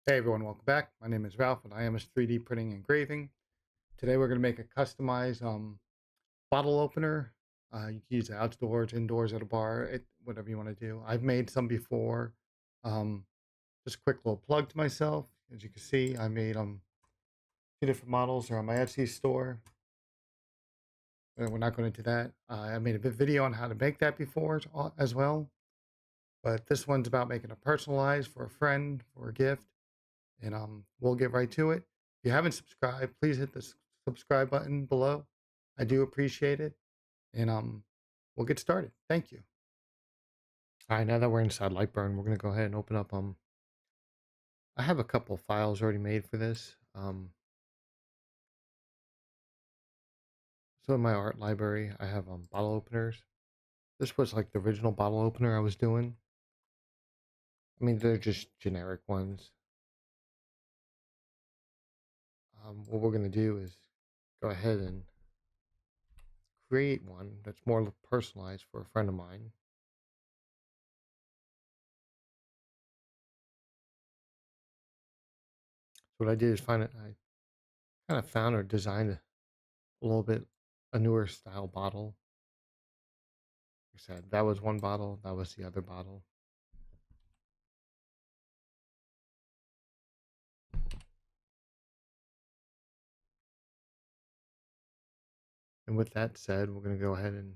Hey everyone, welcome back. My name is Ralph and I am 3D printing and engraving. Today we're going to make a customized bottle opener. You can use it outdoors, indoors, at a bar, whatever you want to do. I've made some before. Um, just quick little plug to myself. As you can see, I made two different models. They're on my Etsy store. We're not going into that. I made a video on how to make that before as well. But this one's about making it personalized for a friend, for a gift. And we'll get right to it. If you haven't subscribed, please hit the subscribe button below. I do appreciate it. And we'll get started. Thank you. All right, now that we're inside Lightburn, we're gonna go ahead and open up I have a couple files already made for this. So in my art library, I have bottle openers. This was like the original bottle opener I was doing. I mean, they're just generic ones. What we're gonna do is go ahead and create one that's more personalized for a friend of mine. So what I did is I kind of found or designed a little bit a newer style bottle. Like I said, that was one bottle, that was the other bottle. And with that said, we're going to go ahead and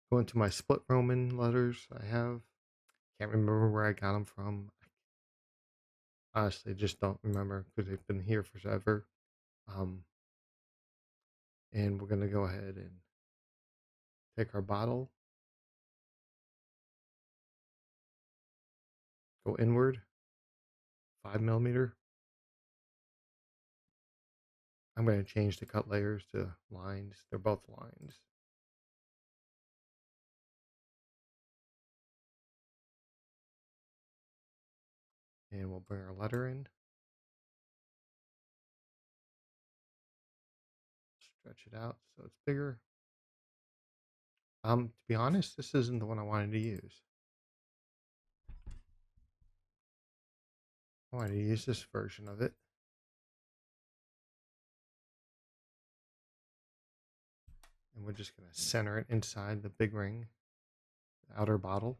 go into my split Roman letters I have. Can't remember where I got them from. I honestly just don't remember because they've been here forever. Um, and we're going to go ahead and take our bottle, go inward, 5 millimeter. I'm going to change the cut layers to lines. They're both lines. And we'll bring our letter in, stretch it out so it's bigger. To be honest, this isn't the one I wanted to use. I wanted to use this version of it. And we're just going to center it inside the big ring, the outer bottle.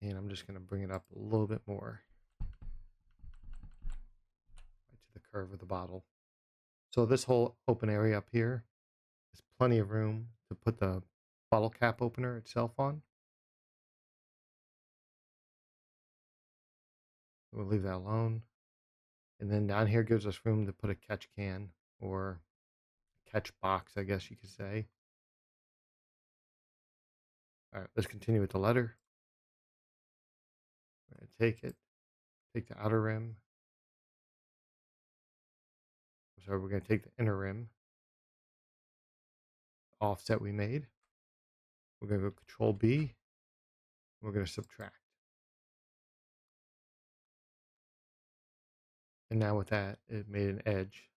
And I'm just going to bring it up a little bit more right to the curve of the bottle. So this whole open area up here is plenty of room to put the bottle cap opener itself on. We'll leave that alone. And then down here gives us room to put a catch can or catch box, I guess you could say. All right, let's continue with the letter. We're going to take the outer rim. So we're going to take the inner rim, offset we made. We're going to go Control B. We're going to subtract. And now with that, it made an edge.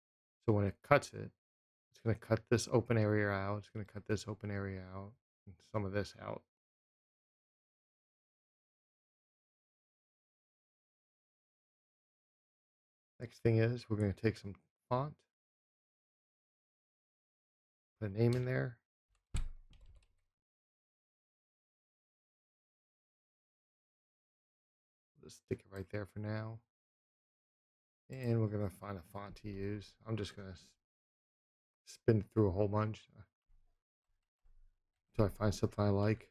So when it cuts it, it's going to cut this open area out. It's going to cut this open area out and some of this out. Next thing is we're going to take some font, put a name in there. Just stick it right there for now. And we're going to find a font to use. I'm just going to spin through a whole bunch until I find something I like.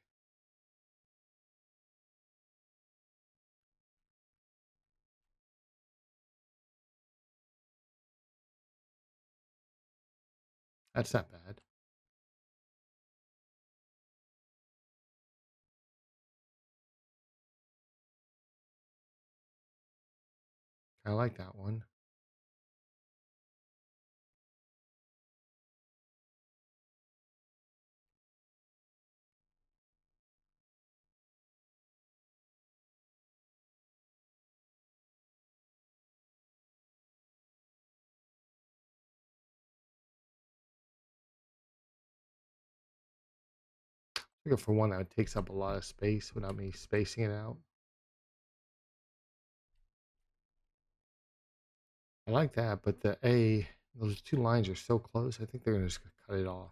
That's not bad. I like that one. figure for one that it takes up a lot of space without me spacing it out. I like that, but the A, those two lines are so close, I think they're gonna just cut it off.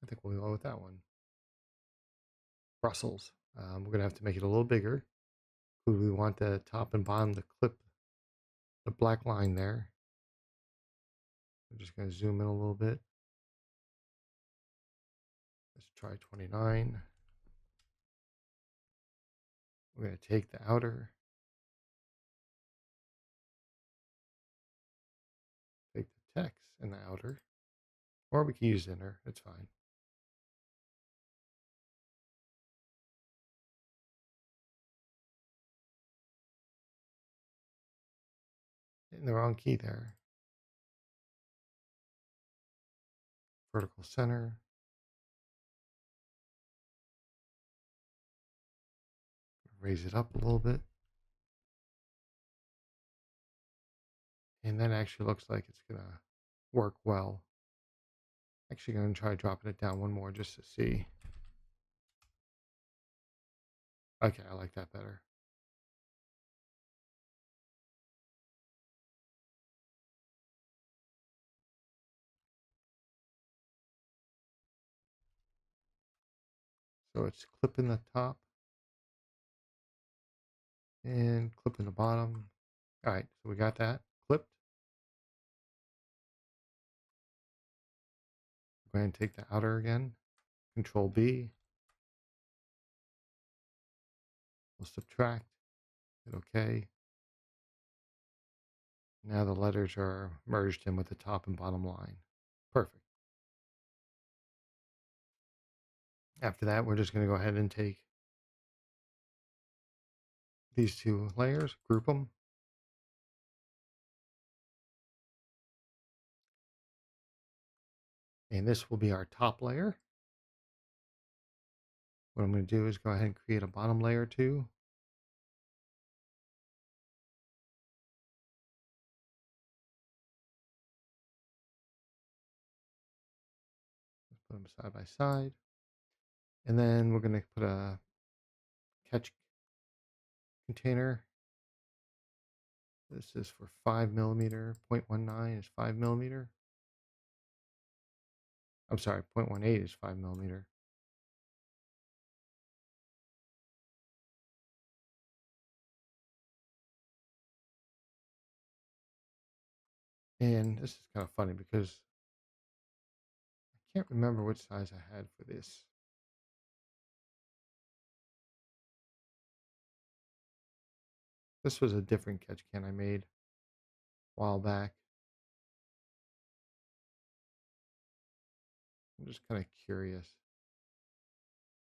I think we'll go with that one. Brussels. We're gonna have to make it a little bigger. We want the top and bottom to clip the black line there. I'm just gonna zoom in a little bit. Let's try 29. We're gonna take the outer, take the text in the outer, or we can use inner, it's fine. In the wrong key there. Vertical center. Raise it up a little bit. And that actually looks like it's gonna work well. Actually gonna try dropping it down one more just to see. Okay, I like that better. So it's clipping the top and clipping the bottom. All right, so we got that clipped. Go ahead and take the outer again. Control B. We'll subtract. Hit OK. Now the letters are merged in with the top and bottom line. Perfect. After that, we're just going to go ahead and take these two layers, group them. And this will be our top layer. What I'm going to do is go ahead and create a bottom layer too. Let's put them side by side. And then we're going to put a catch container. This is for 5mm. 0.19 is 5mm. I'm sorry, 0.18 is 5mm. And this is kind of funny because I can't remember which size I had for this. This was a different catch can I made a while back. I'm just kind of curious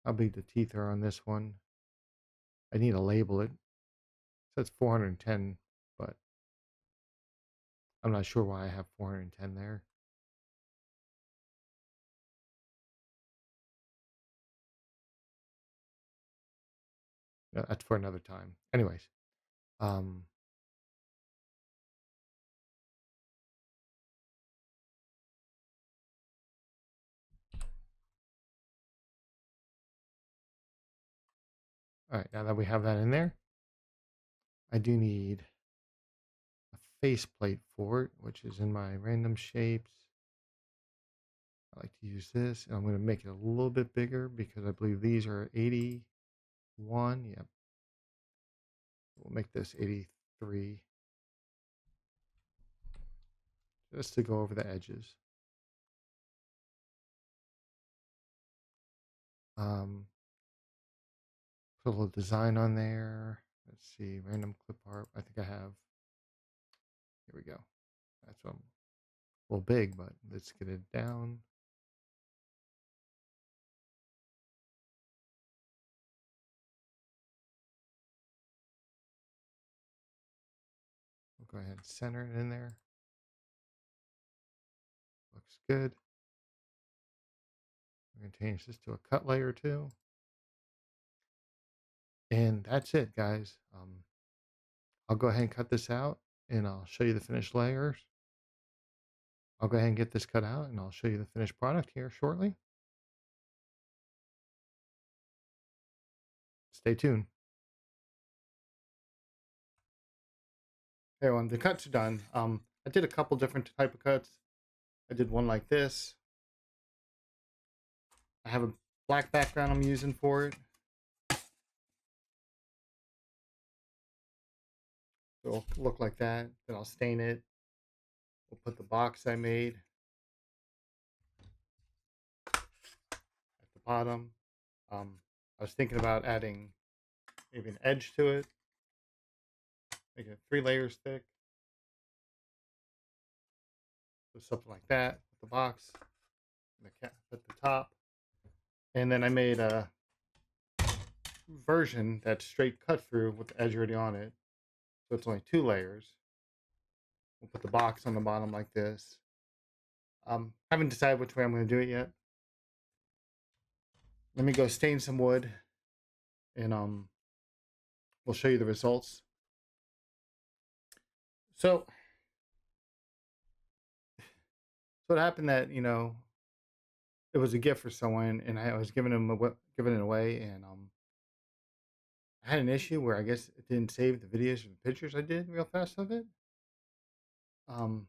how big the teeth are on this one. I need to label it. It says 410, but I'm not sure why I have 410 there. No, that's for another time. Anyways, um, all right, now that we have that in there, I do need a faceplate for it, which is in my random shapes. I like to use this, and I'm going to make it a little bit bigger because I believe these are 81. Yep. We'll make this 83 just to go over the edges. Put a little design on there. Let's see, random clip art. I think I have. Here we go. That's a little big, but let's get it down. go ahead and center it in there. Looks good. We're going to change this to a cut layer too. And that's it, guys. I'll go ahead and cut this out and I'll show you the finished layers. I'll go ahead and get this cut out and I'll show you the finished product here shortly. Stay tuned. Hey everyone, the cuts are done. I did a couple different type of cuts. I did one like this. I have a black background I'm using for it. It'll look like that. Then I'll stain it. We'll put the box I made at the bottom. I was thinking about adding maybe an edge to it. Make it 3 layers thick. So something like that with the box and the cap at the top. And then I made a version that's straight cut through with the edge already on it. So it's only 2 layers. We'll put the box on the bottom like this. Haven't decided which way I'm going to do it yet. Let me go stain some wood and we'll show you the results. So it happened that, you know, it was a gift for someone and I was giving it away, and I had an issue where I guess it didn't save the videos or the pictures I did real fast of it. Well,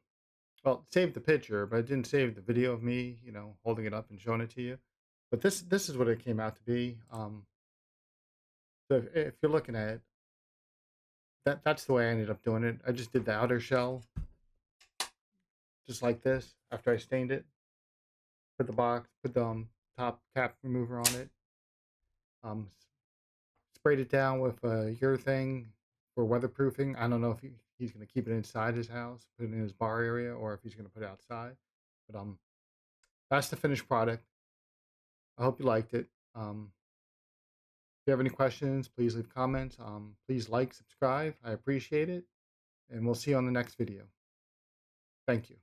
it saved the picture, but it didn't save the video of me, you know, holding it up and showing it to you. But this is what it came out to be. So if you're looking at it, that's the way I ended up doing it. I just did the outer shell, just like this, after I stained it. Put the box, put the top cap remover on it. Sprayed it down with a urethane for weatherproofing. I don't know if he's going to keep it inside his house, put it in his bar area, or if he's going to put it outside. But that's the finished product. I hope you liked it. If you have any questions, please leave comments. Please like, subscribe. I appreciate it. And we'll see you on the next video. Thank you.